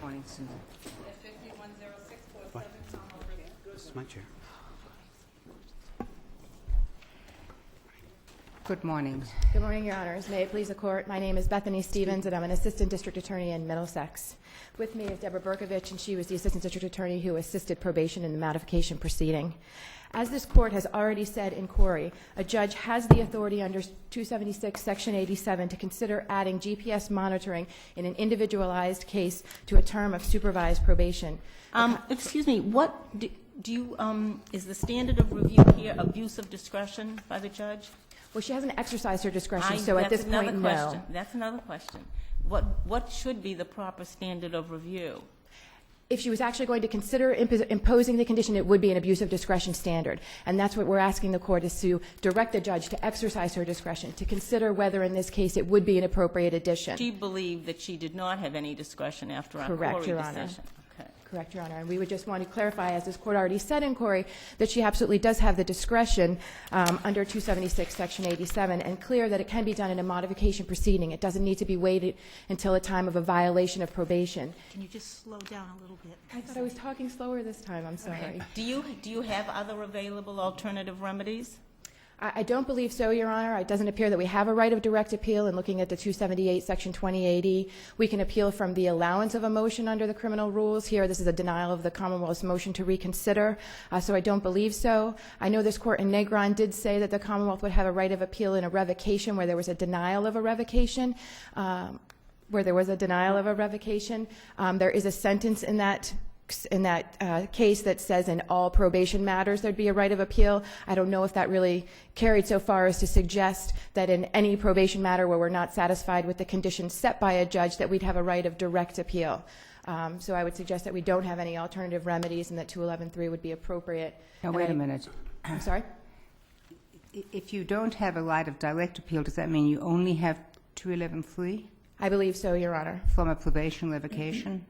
morning, Susan. 510647, Commonwealth. This is my chair. Good morning. Good morning, Your Honors. May it please the Court, my name is Bethany Stevens, and I'm an Assistant District Attorney in Middlesex. With me is Deborah Berkovich, and she was the Assistant District Attorney who assisted probation in the modification proceeding. As this Court has already said in Corey, a judge has the authority under 276, Section 87 to consider adding GPS monitoring in an individualized case to a term of supervised probation. Excuse me, what do you, is the standard of review here abuse of discretion by the judge? Well, she hasn't exercised her discretion, so at this point, no. That's another question. What should be the proper standard of review? If she was actually going to consider imposing the condition, it would be an abuse of discretion standard. And that's what we're asking the Court, is to direct the judge to exercise her discretion, to consider whether in this case it would be an appropriate addition. She believed that she did not have any discretion after our Correct, Corey Your Honor. decision. Okay. Correct, Your Honor. And we would just want to clarify, as this Court already said in Corey, that she absolutely does have the discretion under 276, Section 87, and clear that it can be done in a modification proceeding. It doesn't need to be waited until a time of a violation of probation. Can you just slow down a little bit? I thought I was talking slower this time. I'm sorry. Okay. Do you have other available alternative remedies? I don't believe so, Your Honor. It doesn't appear that we have a right of direct appeal. In looking at the 278, Section 2080, we can appeal from the allowance of a motion under the criminal rules. Here, this is a denial of the Commonwealth's motion to reconsider, so I don't believe so. I know this Court in Negron did say that the Commonwealth would have a right of appeal in a revocation where there was a denial of a revocation. There is a sentence in that case that says in all probation matters there'd be a right of appeal. I don't know if that really carried so far as to suggest that in any probation matter where we're not satisfied with the conditions set by a judge that we'd have a right of direct appeal. So I would suggest that we don't have any alternative remedies and that 211.3 would be appropriate. Now, wait a minute. I'm sorry? If you don't have a right of direct appeal, does that mean you only have 211.3 I believe so, Your Honor. from a probation revocation?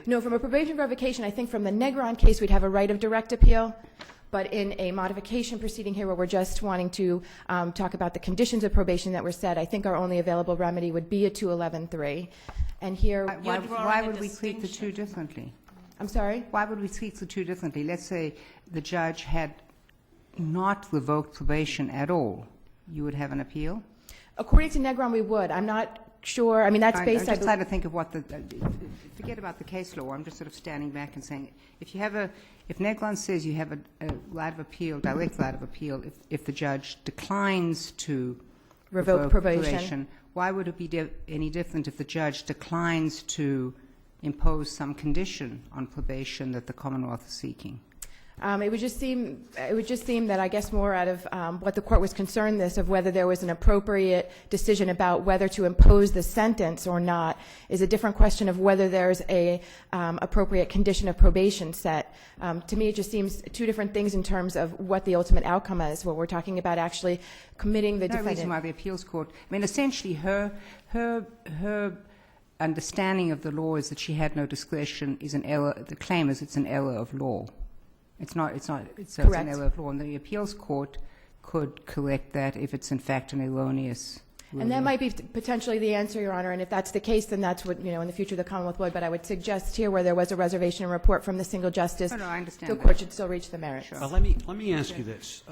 No, from a probation revocation, I think from the Negron case we'd have a right of direct appeal, but in a modification proceeding here where we're just wanting to talk about the conditions of probation that were set, I think our only available remedy would be a 211.3. And here, Why would we treat the two differently? I'm sorry? Why would we treat the two differently? Let's say the judge had not revoked probation at all. You would have an appeal? According to Negron, we would. I'm not sure. I mean, that's based I'm just trying to think of what forget about the case law. I'm just sort of standing back and saying, if Negron says you have a right of appeal, direct right of appeal, if the judge declines to revoke probation, why would it be any different if the judge declines to impose some condition on probation that the Commonwealth is seeking? It would just seem that I guess more out of what the Court was concerned of whether there was an appropriate decision about whether to impose the sentence or not is a different question of whether there's a appropriate condition of probation set. To me, it just seems two different things in terms of what the ultimate outcome is. What we're talking about actually committing the defendant. No reason why the appeals court. I mean, essentially, her understanding of the law is that she had no discretion. Is an error. The claim is it's an error of law. It's not. It's an error of law, and the appeals court could correct that if it's in fact an erroneous ruling. And that might be potentially the answer, Your Honor. And if that's the case, then that's what in the future the Commonwealth would. But I would suggest here, where there was a reservation and report from the single justice, I understand the Court should still reach the merits. Sure. Let me ask you this.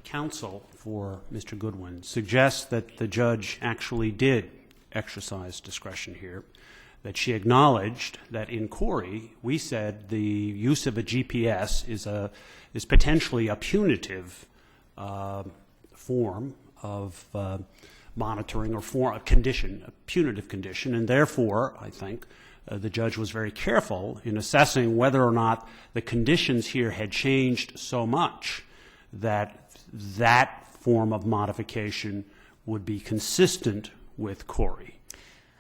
Counsel for Mr. Goodwin suggests that the judge actually did exercise discretion here, that she acknowledged that in Corey we said the use of a GPS is potentially a punitive form of monitoring or a condition, a punitive condition, and therefore I think the judge was very careful in assessing whether or not the conditions here had changed so much that that form of modification would be consistent with Corey.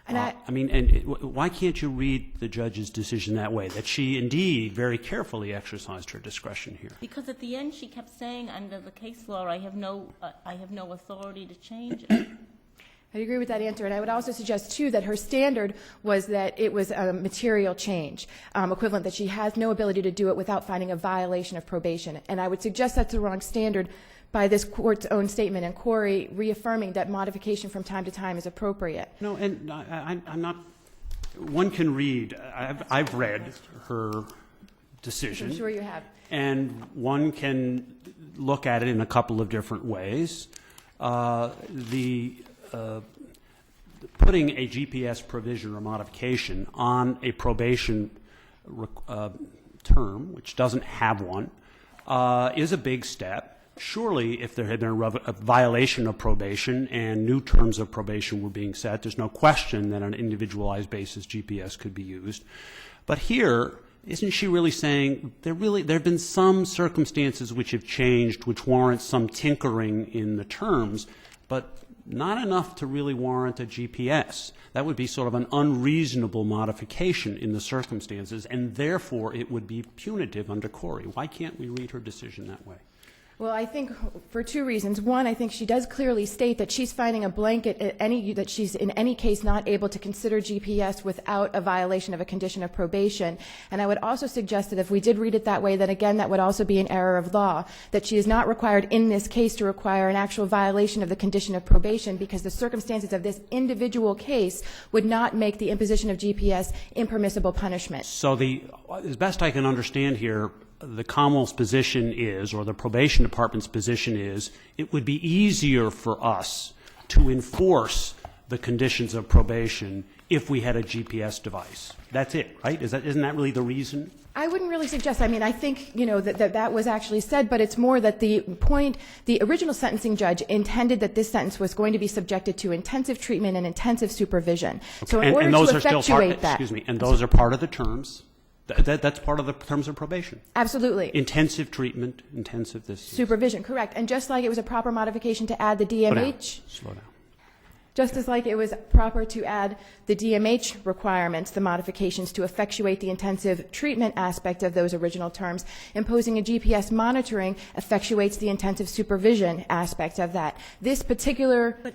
Why can't you read the judge's decision that way, that she indeed very carefully exercised her discretion here? Because at the end she kept saying, under the case law, I have no authority to change it. I agree with that answer, and I would also suggest, too, that her standard was that it was a material change, equivalent that she has no ability to do it without finding a violation of probation. And I would suggest that's the wrong standard by this Court's own statement, and Corey reaffirming that modification from time to time is appropriate. No, and I'm not one can read, I've read her decision. I'm sure you have. And one can look at it in a couple of different ways. Putting a GPS provision or modification on a probation term, which doesn't have one, is a big step. Surely, if there had been a violation of probation and new terms of probation were being set, there's no question that on an individualized basis GPS could be used. But here, isn't she really saying there have been some circumstances which have changed, which warrant some tinkering in the terms, but not enough to really warrant a GPS? That would be sort of an unreasonable modification in the circumstances, and therefore it would be punitive under Corey. Why can't we read her decision that way? Well, I think for two reasons. One, I think she does clearly state that she's finding a blanket that she's in any case not able to consider GPS without a violation of a condition of probation. And I would also suggest that if we did read it that way, then again that would also be an error of law, that she is not required in this case to require an actual violation of the condition of probation, because the circumstances of this individual case would not make the imposition of GPS impermissible punishment. So as best I can understand here, the Commonwealth's position is, or the probation department's position is, it would be easier for us to enforce the conditions of probation if we had a GPS device. That's it, right? Isn't that really the reason? I wouldn't really suggest. I mean, I think, that was actually said, but it's more that the original sentencing judge intended that this sentence was going to be subjected to intensive treatment and intensive supervision. Okay. So in order to effectuate that. Excuse me, and those are part of the terms. That's part of the terms of probation. Absolutely. Intensive treatment, intensive this. Supervision, correct. And just like it was a proper modification to add the DMH. Slow down. Just as like it was proper to add the DMH requirements, the modifications to effectuate the intensive treatment aspect of those original terms, imposing a GPS monitoring effectuates the intensive supervision aspect of that. This particular... But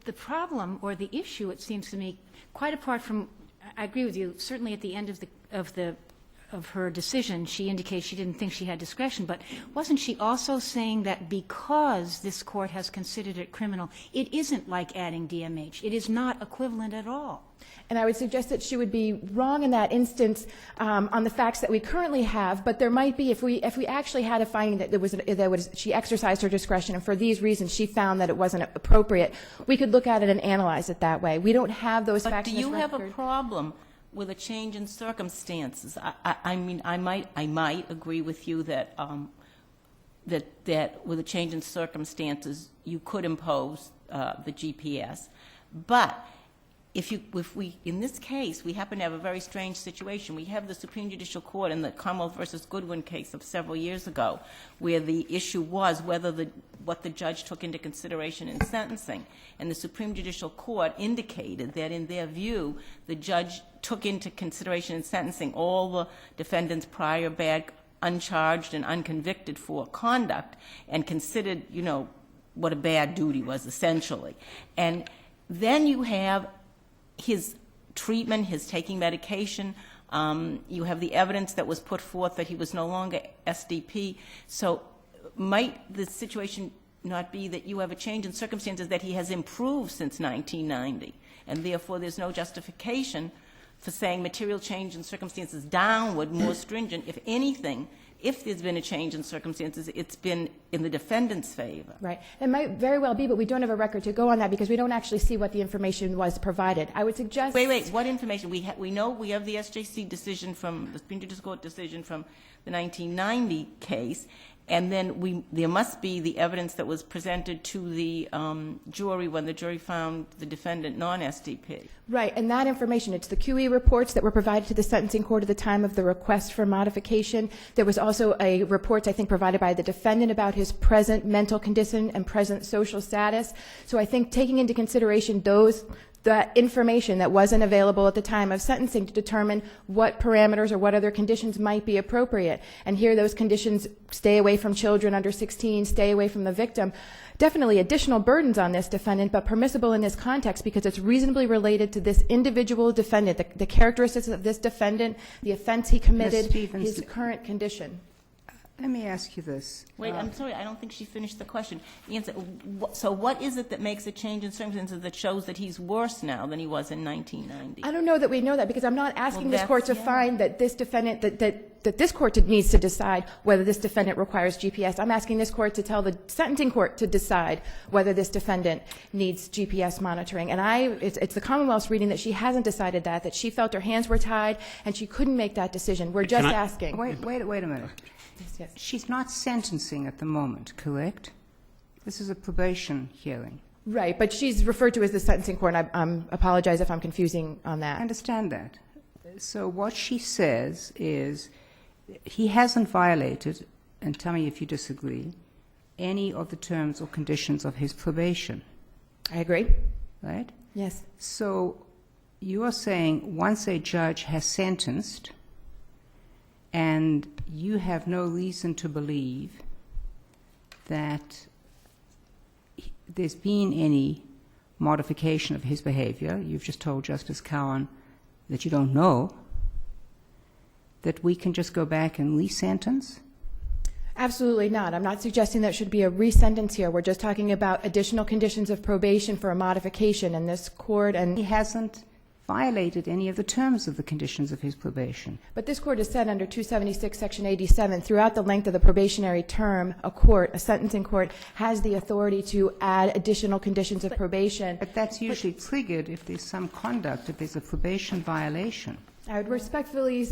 the problem or the issue, it seems to me, quite apart from, I agree with you, certainly at the end of her decision, she indicates she didn't think she had discretion, but wasn't she also saying that because this court has considered it criminal, it isn't like adding DMH? It is not equivalent at all. And I would suggest that she would be wrong in that instance on the facts that we currently have, but there might be, if we actually had a finding that she exercised her discretion, and for these reasons she found that it wasn't appropriate, we could look at it and analyze it that way. We don't have those facts in this record. But do you have a problem with a change in circumstances? I mean, I might agree with you that that with a change in circumstances you could impose the GPS, but if we in this case we happen to have a very strange situation. We have the Supreme Judicial Court in the Commonwealth versus Goodwin case of several years ago, where the issue was whether what the judge took into consideration in sentencing, and the Supreme Judicial Court indicated that in their view the judge took into consideration in sentencing all the defendant's prior bad, uncharged and unconvicted for conduct, and considered, what a bad duty was essentially. And then you have his treatment, his taking medication. You have the evidence that was put forth that he was no longer SDP. So might the situation not be that you have a change in circumstances, that he has improved since 1990, and therefore there's no justification for saying material change in circumstances downward, more stringent? If anything, if there's been a change in circumstances, it's been in the defendant's favor. Right. It might very well be, but we don't have a record to go on that because we don't actually see what the information was provided. I would suggest... Wait. What information? We know we have the SJC decision from the Supreme Judicial Court decision from the 1990 case, and then there must be the evidence that was presented to the jury when the jury found the defendant non-SDP. Right, and that information, it's the QE reports that were provided to the sentencing court at the time of the request for modification. There was also a report, I think, provided by the defendant about his present mental condition and present social status. So I think taking into consideration that information that wasn't available at the time of sentencing to determine what parameters or what other conditions might be appropriate. And here those conditions: stay away from children under 16, stay away from the victim. Definitely additional burdens on this defendant, but permissible in this context because it's reasonably related to this individual defendant, the characteristics of this defendant, the offense he committed, his current condition. Let me ask you this. Wait, I'm sorry, I don't think she finished the question. Answer, so what is it that makes a change in circumstances that shows that he's worse now than he was in 1990? I don't know that we know that, because I'm not asking this court to yeah. find that this defendant, that this court needs to decide whether this defendant requires GPS. I'm asking this court to tell the sentencing court to decide whether this defendant needs GPS monitoring. And it's the Commonwealth's reading that she hasn't decided that she felt her hands were tied and she couldn't make that decision. We're just asking. Wait a minute. Yes. She's not sentencing at the moment, correct? This is a probation hearing. Right, but she's referred to as the sentencing court, and I apologize if I'm confusing on that. I understand that. So what she says is he hasn't violated, and tell me if you disagree, any of the terms or conditions of his probation, I agree. right? Yes. So you are saying once a judge has sentenced and you have no reason to believe that there's been any modification of his behavior, you've just told Justice Cowan that you don't know, that we can just go back and resentence? Absolutely not. I'm not suggesting there should be a resentence here. We're just talking about additional conditions of probation for a modification, and this court and... He hasn't violated any of the terms of the conditions of his probation. But this court has said under 276, Section 87, throughout the length of the probationary term, a sentencing court, has the authority to add additional conditions of probation. But that's usually triggered if there's some conduct, if there's a probation violation. I would respectfully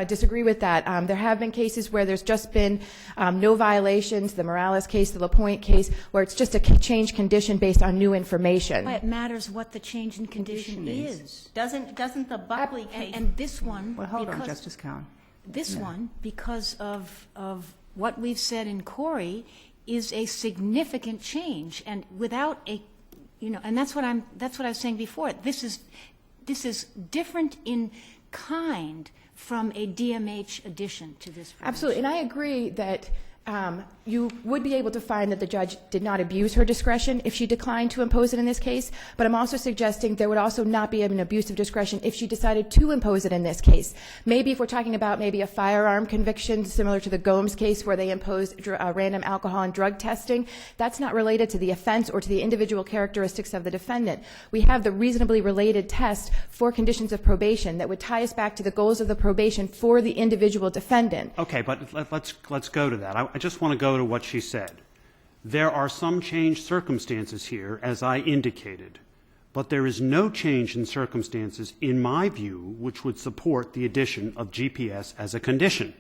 disagree with that. There have been cases where there's just been no violations, the Morales case, the LaPointe case, where it's just a change condition based on new information. Why it matters what the change in condition is. Doesn't the Buckley case... And this one... Well, hold on, because- Justice Cowan. This one, because of what we've said in Corey, is a significant change, and without a, and that's what I was saying before. This is different in kind from a DMH addition to this. Absolutely, and I agree that you would be able to find that the judge did not abuse her discretion if she declined to impose it in this case, but I'm also suggesting there would also not be an abuse of discretion if she decided to impose it in this case. Maybe if we're talking about maybe a firearm conviction similar to the Gomes case where they imposed random alcohol and drug testing, that's not related to the offense or to the individual characteristics of the defendant. We have the reasonably related test for conditions of probation that would tie us back to the goals of the probation for the individual defendant. Okay, but let's go to that. I just want to go to what she said. There are some changed circumstances here, as I indicated, but there is no change in circumstances, in my view, which would support the addition of GPS as a condition.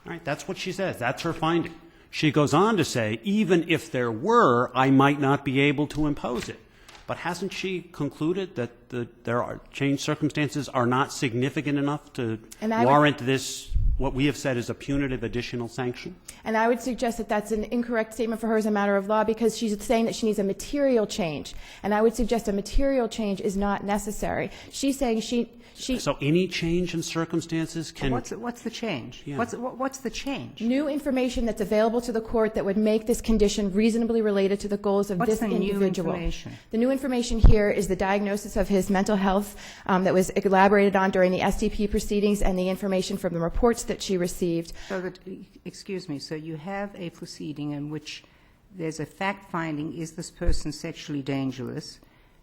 All right, that's what she says. That's her finding. She goes on to say, even if there were, I might not be able to impose it. But hasn't she concluded that there are changed circumstances are not significant enough to warrant this, what we have said is a punitive additional sanction? And I would suggest that that's an incorrect statement for her as a matter of law, because she's saying that she needs a material change. And I would suggest a material change is not necessary. She's saying she So any change in circumstances can... What's the change? Yeah. What's the change? new information that's available to the court that would make this condition reasonably related to the goals of What's this the new individual. information? The new information here is the diagnosis of his mental health that was elaborated on during the SDP proceedings and the information from the reports that she received. So that, excuse me, so you have a proceeding in which there's a fact finding, is this person sexually dangerous?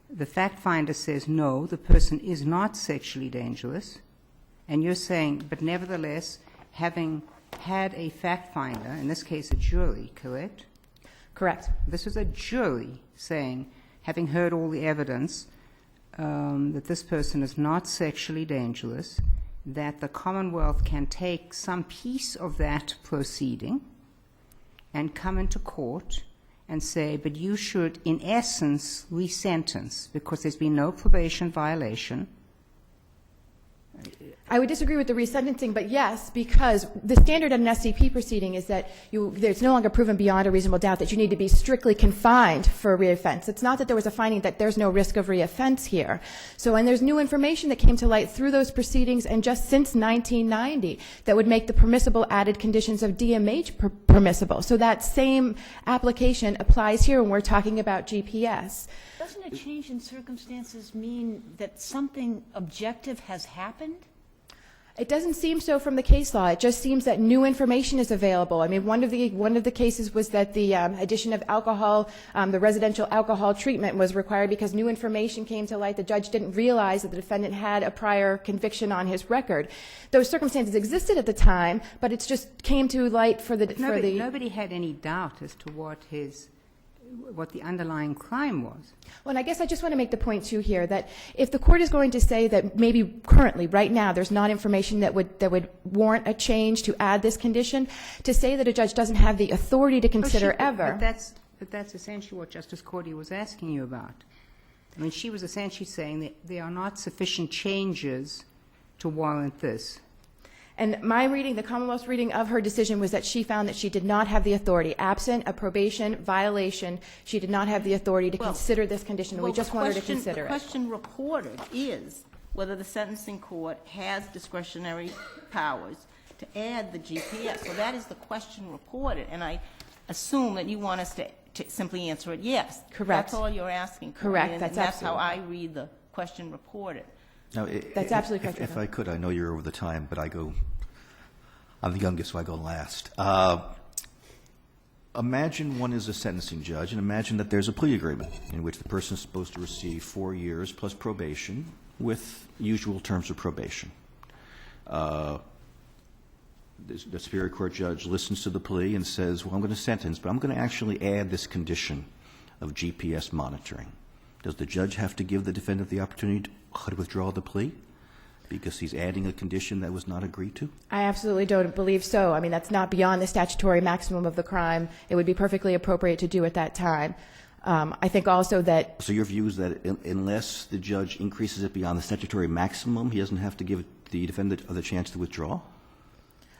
The fact finder says no, the person is not sexually dangerous. And you're saying, but nevertheless, having had a fact finder, in this case a jury, correct? Correct. This was a jury saying, having heard all the evidence, that this person is not sexually dangerous, that the Commonwealth can take some piece of that proceeding and come into court and say, but you should, in essence, resentence because there's been no probation violation. I would disagree with the resentencing, but yes, because the standard in an SDP proceeding is that it's no longer proven beyond a reasonable doubt that you need to be strictly confined for a reoffense. It's not that there was a finding that there's no risk of reoffense here. So, and there's new information that came to light through those proceedings and just since 1990 that would make the permissible added conditions of DMH permissible. So that same application applies here when we're talking about GPS. Doesn't a change in circumstances mean that something objective has happened? It doesn't seem so from the case law. It just seems that new information is available. I mean, one of the cases was that the addition of alcohol, the residential alcohol treatment was required because new information came to light. The judge didn't realize that the defendant had a prior conviction on his record. Those circumstances existed at the time, but it just came to light for the... Nobody had any doubt as to what the underlying crime was. Well, and I guess I just want to make the point, too, here, that if the court is going to say that maybe currently, right now, there's not information that would warrant a change to add this condition, to say that a judge doesn't have the authority to consider ever. But that's essentially what Justice Cordy was asking you about. I mean, she was essentially saying that there are not sufficient changes to warrant this. And my reading, the Commonwealth's reading of her decision was that she found that she did not have the authority. Absent a probation violation, she did not have the authority to consider this condition, and we just want her to consider it. The question reported is whether the sentencing court has discretionary powers to add the GPS. So that is the question reported, and I assume that you want us to simply answer it yes. Correct. That's all you're asking for. Correct. And That's that's how I absolutely. read the question reported. Now, That's absolutely correct. If I could, I know you're over the time, but I'm the youngest, so I go last. Imagine one is a sentencing judge, and imagine that there's a plea agreement in which the person is supposed to receive 4 years plus probation with usual terms of probation. The Superior Court judge listens to the plea and says, well, I'm going to sentence, but I'm going to actually add this condition of GPS monitoring. Does the judge have to give the defendant the opportunity to withdraw the plea because he's adding a condition that was not agreed to? I absolutely don't believe so. I mean, that's not beyond the statutory maximum of the crime. It would be perfectly appropriate to do at that time. I think also that... So your view is that unless the judge increases it beyond the statutory maximum, he doesn't have to give the defendant the chance to withdraw?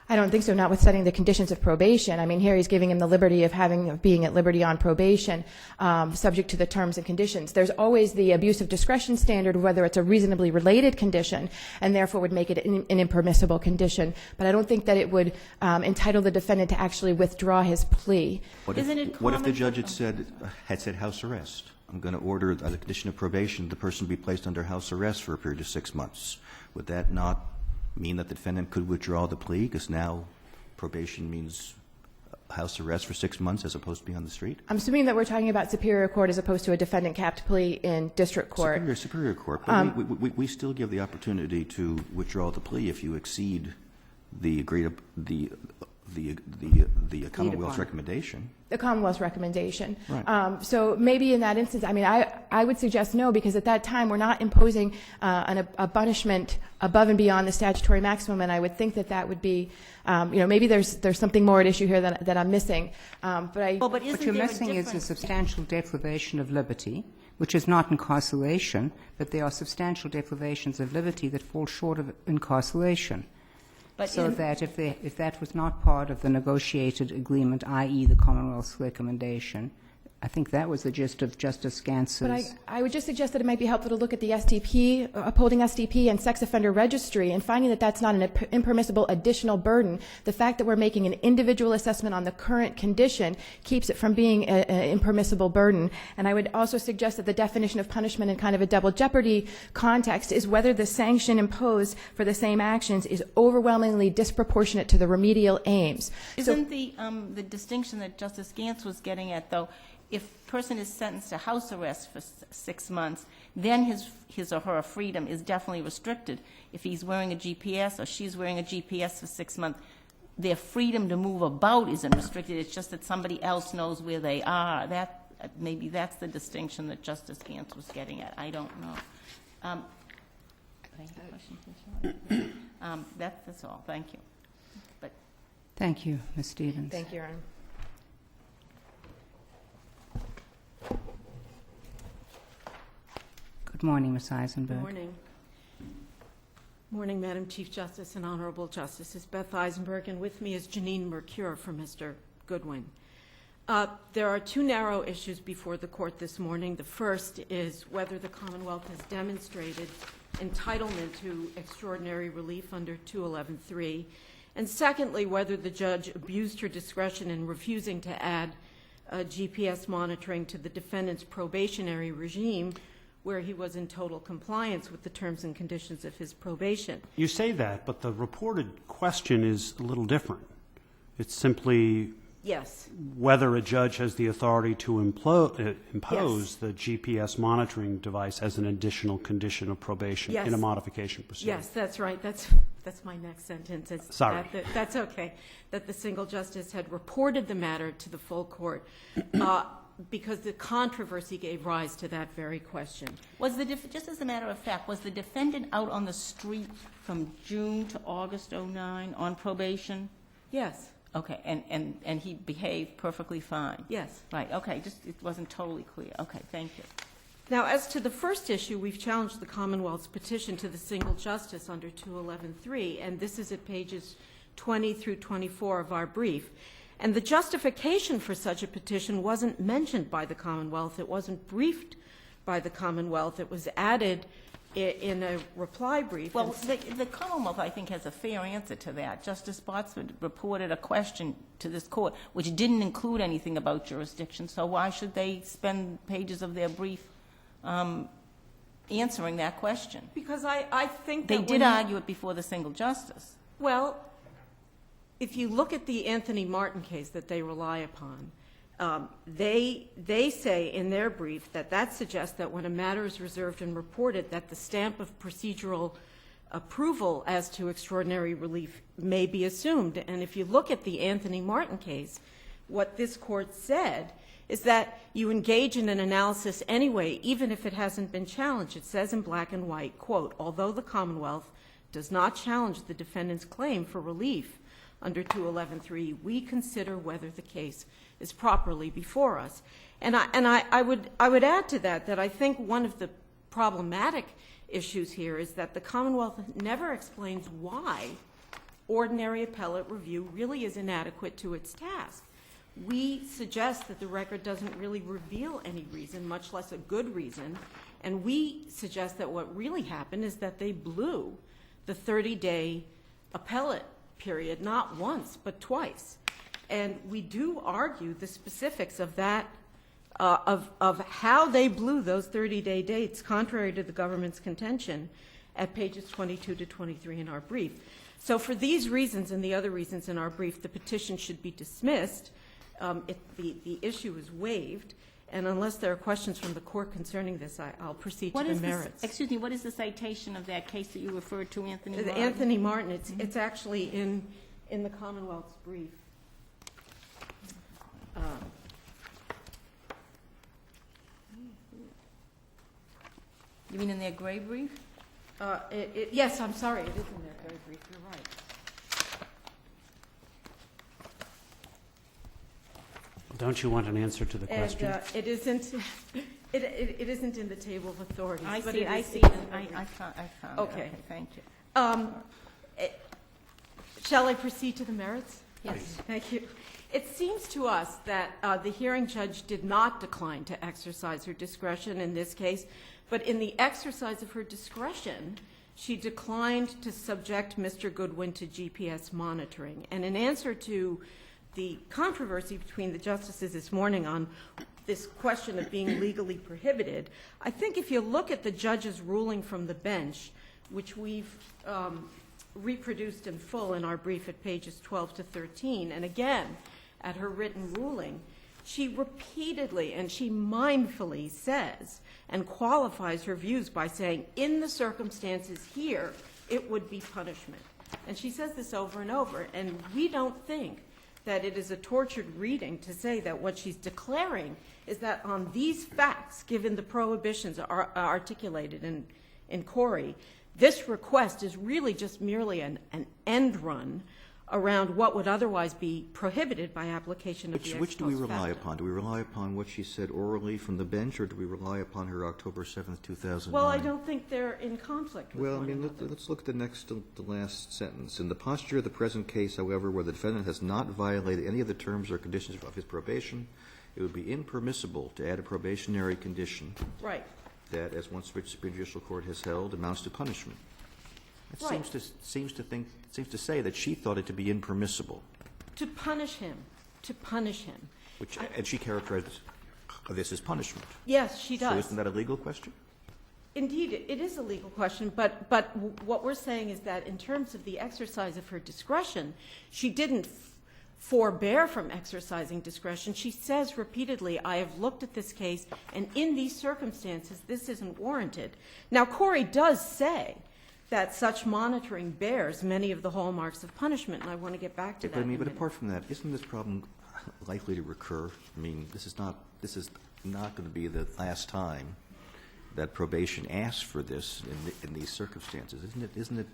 I don't think so, notwithstanding the conditions of probation. I mean, here he's giving him the liberty of being at liberty on probation, subject to the terms and conditions. There's always the abuse of discretion standard, whether it's a reasonably related condition, and therefore would make it an impermissible condition. But I don't think that it would entitle the defendant to actually withdraw his plea. What if the judge had said house arrest? I'm going to order, as a condition of probation, the person be placed under house arrest for a period of 6 months. Would that not mean that the defendant could withdraw the plea because now probation means house arrest for 6 months as opposed to be on the street? I'm assuming that we're talking about Superior Court as opposed to a defendant-capped plea in District Court. Superior Court. But we still give the opportunity to withdraw the plea if you exceed the agreed the Commonwealth's recommendation. The Commonwealth's recommendation. Right. So maybe in that instance, I mean, I would suggest no, because at that time we're not imposing a punishment above and beyond the statutory maximum, and I would think that that would be, maybe there's something more at issue here that I'm missing. But what you're missing is a substantial deprivation of liberty, which is not incarceration, but there are substantial deprivations of liberty that fall short of incarceration. But so that if that was not part of the negotiated agreement, i.e. the Commonwealth's recommendation, I think that was the gist of Justice Gantz's. But I would just suggest that it might be helpful to look at the SDP, upholding SDP and sex offender registry, and finding that that's not an impermissible additional burden. The fact that we're making an individual assessment on the current condition keeps it from being an impermissible burden. And I would also suggest that the definition of punishment in kind of a double jeopardy context is whether the sanction imposed for the same actions is overwhelmingly disproportionate to the remedial aims. Isn't the distinction that Justice Gantz was getting at, though, if a person is sentenced to house arrest for 6 months, then his or her freedom is definitely restricted. If he's wearing a GPS or she's wearing a GPS for 6 months, their freedom to move about isn't restricted. It's just that somebody else knows where they are. Maybe that's the distinction that Justice Gantz was getting at. I don't know. That's all. Thank you. Thank you, Ms. Stevens. Thank you, Your Honor. Good morning, Ms. Eisenberg. Good morning. Morning, Madam Chief Justice and Honorable Justices. Beth Eisenberg, and with me is Janine Mercure for Mr. Goodwin. There are two narrow issues before the court this morning. The first is whether the Commonwealth has demonstrated entitlement to extraordinary relief under 211(3), and secondly, whether the judge abused her discretion in refusing to add GPS monitoring to the defendant's probationary regime where he was in total compliance with the terms and conditions of his probation. You say that, but the reported question is a little different. It's simply Yes. whether a judge has the authority to impose Yes. the GPS monitoring device as an additional condition of probation Yes. in a modification proceeding. Yes, that's right. That's my next sentence. It's Sorry. That's okay. That the single justice had reported the matter to the full court because the controversy gave rise to that very question. Was just as a matter of fact, was the defendant out on the street from June to August '09 on probation? Yes, Okay, and he behaved perfectly fine? yes. Right, okay, just, it wasn't totally clear. Okay, thank you. Now, as to the first issue, we've challenged the Commonwealth's petition to the single justice under 211.3, and this is at pages 20 through 24 of our brief. And the justification for such a petition wasn't mentioned by the Commonwealth. It wasn't briefed by the Commonwealth. It was added in a reply brief. Well, the Commonwealth, I think, has a fair answer to that. Justice Botsford reported a question to this court which didn't include anything about jurisdiction, so why should they spend pages of their brief answering that question? Because I think They that did argue it before the single justice. Well, if you look at the Anthony Martin case that they rely upon, they say in their brief that suggests that when a matter is reserved and reported, that the stamp of procedural approval as to extraordinary relief may be assumed. And if you look at the Anthony Martin case, what this court said is that you engage in an analysis anyway, even if it hasn't been challenged. It says in black and white, quote, although the Commonwealth does not challenge the defendant's claim for relief under 211.3, we consider whether the case is properly before us. And I would add to that I think one of the problematic issues here is that the Commonwealth never explains why ordinary appellate review really is inadequate to its task. We suggest that the record doesn't really reveal any reason, much less a good reason, and we suggest that what really happened is that they blew the 30-day appellate period, not once, but twice. And we do argue the specifics of that, of how they blew those 30-day dates, contrary to the government's contention, at pages 22 to 23 in our brief. So for these reasons and the other reasons in our brief, the petition should be dismissed. The issue is waived. And unless there are questions from the court concerning this, I'll proceed to the merits. Excuse me, what is the citation of that case that you referred to, Anthony Martin? Anthony Martin, it's actually in the Commonwealth's brief. You mean in their gray brief? Yes, I'm sorry, it is in their very brief, you're right. Don't you want an answer to the question? And it isn't in the table of authorities. I but see, it I is see. in the I brief. found it. Okay. Okay, thank you. Shall I proceed to the merits? Yes. Thank you. It seems to us that the hearing judge did not decline to exercise her discretion in this case, but in the exercise of her discretion, she declined to subject Mr. Goodwin to GPS monitoring. And in answer to the controversy between the justices this morning on this question of being legally prohibited, I think if you look at the judge's ruling from the bench, which we've reproduced in full in our brief at pages 12 to 13, and again at her written ruling, she repeatedly and she mindfully says and qualifies her views by saying, in the circumstances here, it would be punishment. And she says this over and over, and we don't think that it is a tortured reading to say that what she's declaring is that on these facts, given the prohibitions articulated in Corey, this request is really just merely an end run around what would otherwise be prohibited by application of the ex Which do we post rely facto. upon? Do we rely upon what she said orally from the bench, or do we rely upon her October 7th, 2009? Well, I don't think they're in conflict with Well, I one mean, another. let's look at the last sentence. In the posture of the present case, however, where the defendant has not violated any of the terms or conditions of his probation, it would be impermissible to add a probationary condition Right. that, as once which Supreme Judicial Court has held, amounts to punishment. It Right. seems to say that she thought it to be impermissible, To punish him. To punish him. and she characterized this as punishment. Yes, she So does. isn't that a legal question? Indeed, it is a legal question, but what we're saying is that in terms of the exercise of her discretion, she didn't forbear from exercising discretion. She says repeatedly, I have looked at this case, and in these circumstances, this isn't warranted. Now, Corey does say that such monitoring bears many of the hallmarks of punishment, and I want to get back to that in a minute. But apart from that, isn't this problem likely to recur? I mean, this is not going to be the last time that probation asks for this in these circumstances, isn't it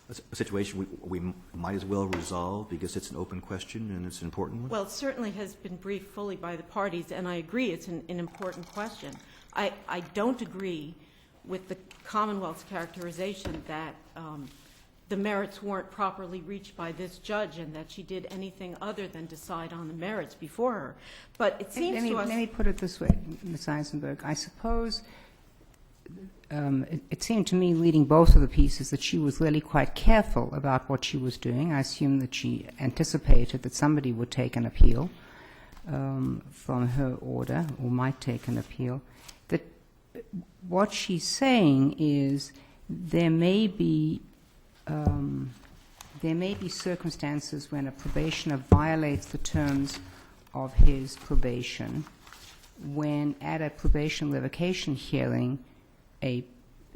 a situation we might as well resolve because it's an open question and it's an important one? Well, it certainly has been briefed fully by the parties, and I agree it's an important question. I don't agree with the Commonwealth's characterization that the merits weren't properly reached by this judge and that she did anything other than decide on the merits before her. But it seems to us... Let me put it this way, Ms. Eisenberg. I suppose it seemed to me, reading both of the pieces, that she was really quite careful about what she was doing. I assume that she anticipated that somebody would take an appeal from her order, or might take an appeal. That what she's saying is there may be circumstances when a probationer violates the terms of his probation, when at a probation revocation hearing, a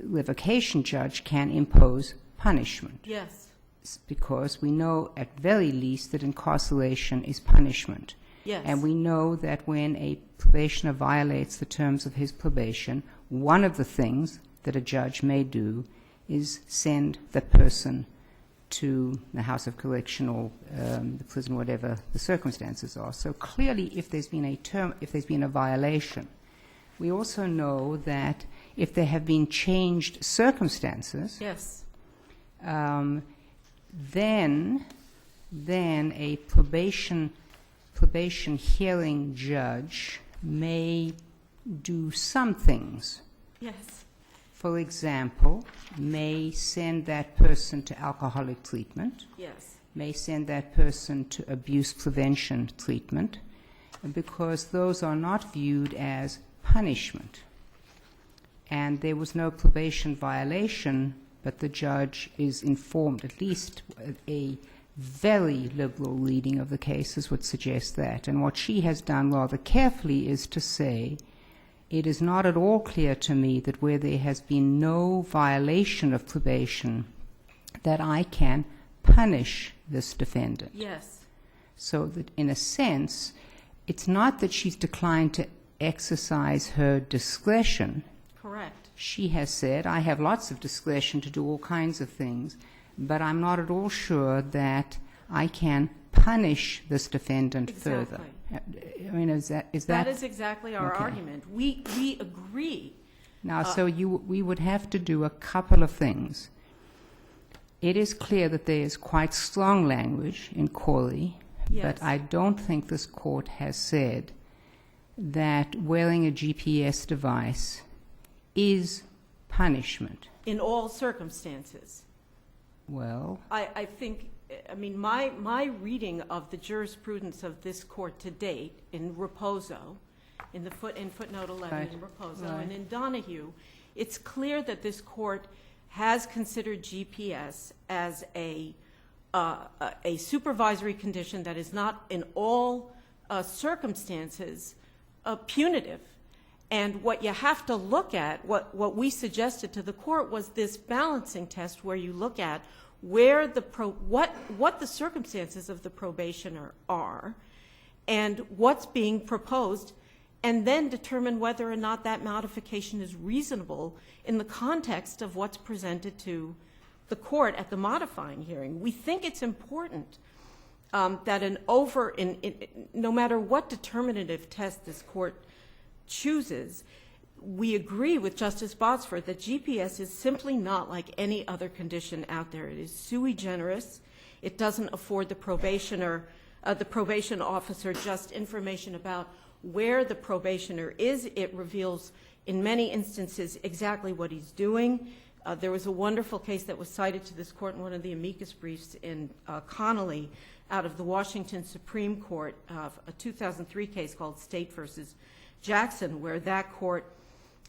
revocation judge can impose punishment. Yes. Because we know at very least that incarceration is punishment. Yes. And we know that when a probationer violates the terms of his probation, one of the things that a judge may do is send the person to the house of correction or the prison, whatever the circumstances are. So clearly, if there's been a violation, we also know that if there have been changed circumstances, Yes. then a probation hearing judge may do some things. Yes. For example, may send that person to alcoholic treatment, Yes. may send that person to abuse prevention treatment, because those are not viewed as punishment. And there was no probation violation, but the judge is informed, at least a very liberal reading of the cases would suggest that. And what she has done rather carefully is to say, it is not at all clear to me that where there has been no violation of probation, that I can punish this defendant. Yes. So that in a sense, it's not that she's declined to exercise her discretion. Correct. She has said, I have lots of discretion to do all kinds of things, but I'm not at all sure that I can punish this defendant further. I mean, is that... That is exactly our Okay. argument. We agree. Now, so we would have to do a couple of things. It is clear that there is quite strong language in Corey, Yes. but I don't think this court has said that wearing a GPS device is punishment. In all circumstances. Well, I think, I mean, my reading of the jurisprudence of this court to date in Raposo, in footnote 11 Right. in Raposo, Right. and in Donahue, it's clear that this court has considered GPS as a supervisory condition that is not in all circumstances punitive. And what you have to look at, what we suggested to the court, was this balancing test where you look at where what the circumstances of the probationer are and what's being proposed, and then determine whether or not that modification is reasonable in the context of what's presented to the court at the modifying hearing. We think it's important that no matter what determinative test this court chooses, we agree with Justice Botsford that GPS is simply not like any other condition out there. It is sui generis. It doesn't afford the probation officer just information about where the probationer is. It reveals, in many instances, exactly what he's doing. There was a wonderful case that was cited to this court in one of the amicus briefs in Connolly out of the Washington Supreme Court, a 2003 case called State versus Jackson, where that court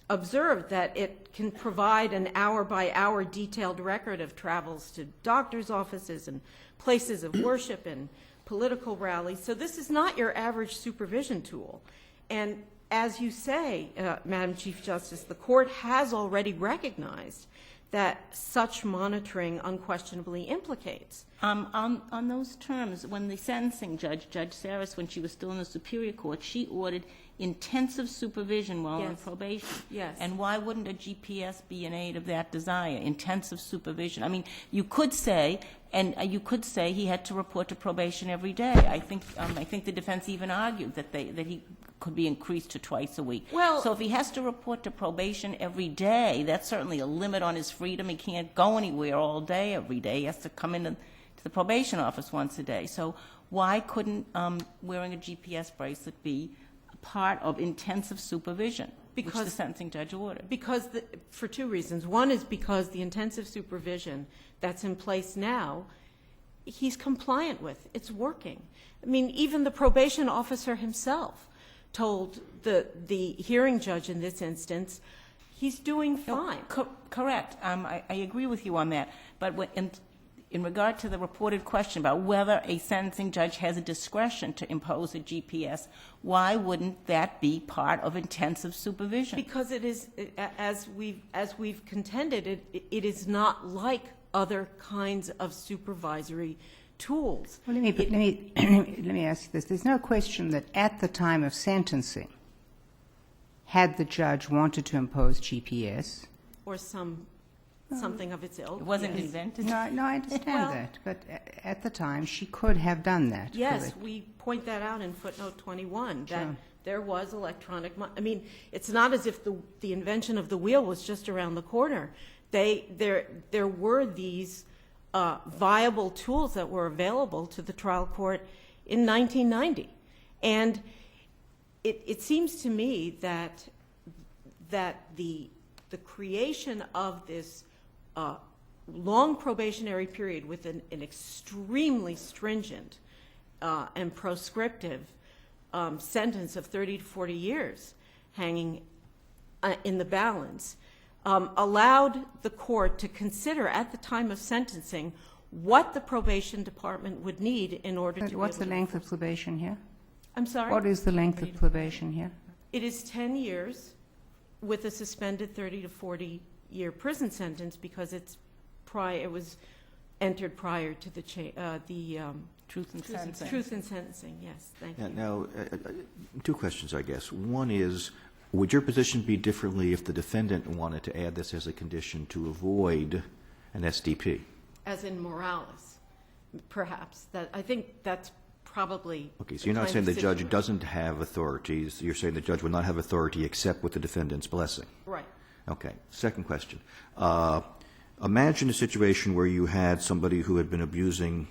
observed that it can provide an hour-by-hour detailed record of travels to doctor's offices and places of worship and political rallies. So this is not your average supervision tool. And as you say, Madam Chief Justice, the court has already recognized that such monitoring unquestionably implicates. On those terms, when the sentencing judge, Judge Saris, when she was still in the Superior Court, she ordered intensive supervision while on Yes. probation. Yes. And why wouldn't a GPS be in aid of that desire, intensive supervision? I mean, you could say, he had to report to probation every day. I think the defense even argued that he could be increased to twice a week. Well- So if he has to report to probation every day, that's certainly a limit on his freedom. He can't go anywhere all day, every day. He has to come into the probation office once a day. So why couldn't wearing a GPS bracelet be part of intensive supervision, which the sentencing judge ordered? Because for two reasons. One is because the intensive supervision that's in place now, he's compliant with. It's working. I mean, even the probation officer himself told the hearing judge in this instance, he's doing fine. Correct. I agree with you on that. But in regard to the reported question about whether a sentencing judge has a discretion to impose a GPS, why wouldn't that be part of intensive supervision? Because it is, as we've contended, it is not like other kinds of supervisory tools. Well, let me ask you this. There's no question that at the time of sentencing, had the judge wanted to impose GPS, Or something of its ilk. It wasn't yes. invented. no, I understand Well- that, but at the time she could have done that. Yes, correct? we point that out in footnote 21, that Sure. there was electronic, I mean, it's not as if the invention of the wheel was just around the corner. There were these viable tools that were available to the trial court in 1990. And it seems to me that the creation of this long probationary period with an extremely stringent and proscriptive sentence of 30 to 40 years hanging in the balance allowed the court to consider at the time of sentencing what the probation department would need in order to be What's able the to length of probation here? I'm sorry? What is the length of probation here? It is 10 years with a suspended 30 to 40-year prison sentence because it was entered prior to the Truth in sentencing. truth in sentencing. Yes, thank you. Now, two questions, I guess. One is, would your position be differently if the defendant wanted to add this as a condition to avoid an SDP? As in Morales, perhaps. I think that's probably. Okay, so you're not saying the judge doesn't have authorities. You're saying the judge would not have authority except with the defendant's blessing. Right. Okay. Second question. Imagine a situation where you had somebody who had been abusing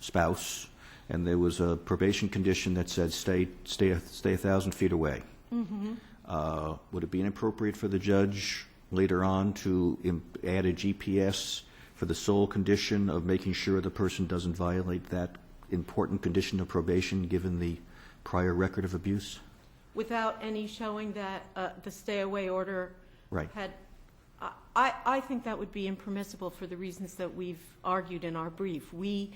spouse, and there was a probation condition that said stay 1,000 feet away. Mm-hmm. Would it be inappropriate for the judge later on to add a GPS for the sole condition of making sure the person doesn't violate that important condition of probation given the prior record of abuse? Without any showing that the stay-away order Right. had. I think that would be impermissible for the reasons that we've argued in our brief. We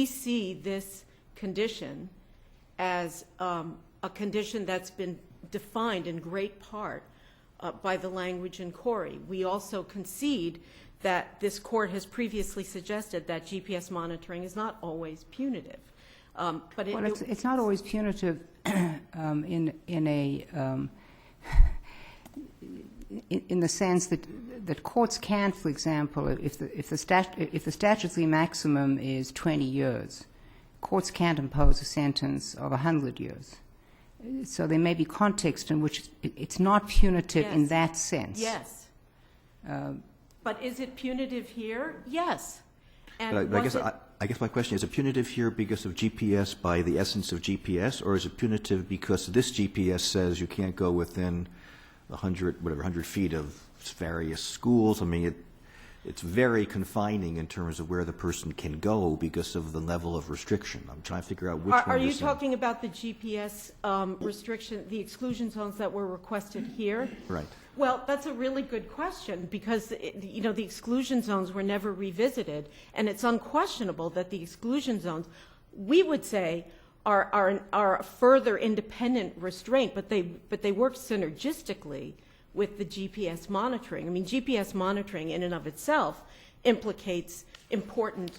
see this condition as a condition that's been defined in great part by the language in Corey. We also concede that this court has previously suggested that GPS monitoring is not always punitive. But it's not always punitive in the sense that courts can, for example, if the statutory maximum is 20 years, courts can't impose a sentence of 100 years. So there may be context in which it's not punitive in that sense. Yes. But is it punitive here? Yes. And But I guess my question is it punitive here because of GPS by the essence of GPS, or is it punitive because this GPS says you can't go within 100 feet of various schools? I mean, it's very confining in terms of where the person can go because of the level of restriction. I'm trying to figure out which one Are you you're saying. talking about the GPS restriction, the exclusion zones that were requested here? Right. Well, that's a really good question because, you know, the exclusion zones were never revisited, and it's unquestionable that the exclusion zones, we would say, are a further independent restraint, but they work synergistically with the GPS monitoring. I mean, GPS monitoring in and of itself implicates important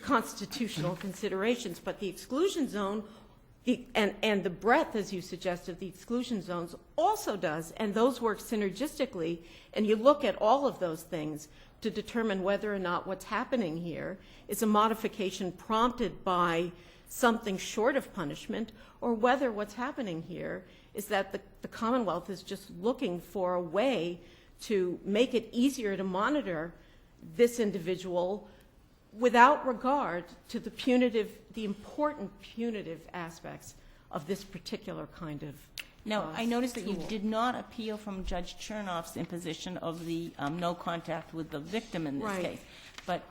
constitutional considerations, but the exclusion zone and the breadth, as you suggested, the exclusion zones also does, and those work synergistically, and you look at all of those things to determine whether or not what's happening here is a modification prompted by something short of punishment, or whether what's happening here is that the Commonwealth is just looking for a way to make it easier to monitor this individual without regard to the important punitive aspects of this particular kind of Now, I noticed that you tool. did not appeal from Judge Chernoff's imposition of the no contact with the victim in this Right. case. But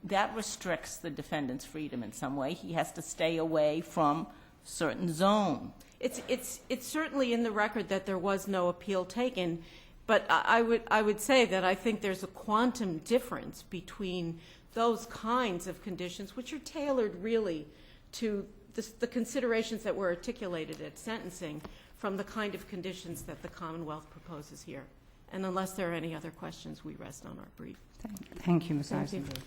that restricts the defendant's freedom in some way? He has to stay away from certain zone. It's certainly in the record that there was no appeal taken, but I would say that I think there's a quantum difference between those kinds of conditions, which are tailored really to the considerations that were articulated at sentencing, from the kind of conditions that the Commonwealth proposes here. And unless there are any other questions, we rest on our brief. Thank you, Ms. Thank you. Eisenberg.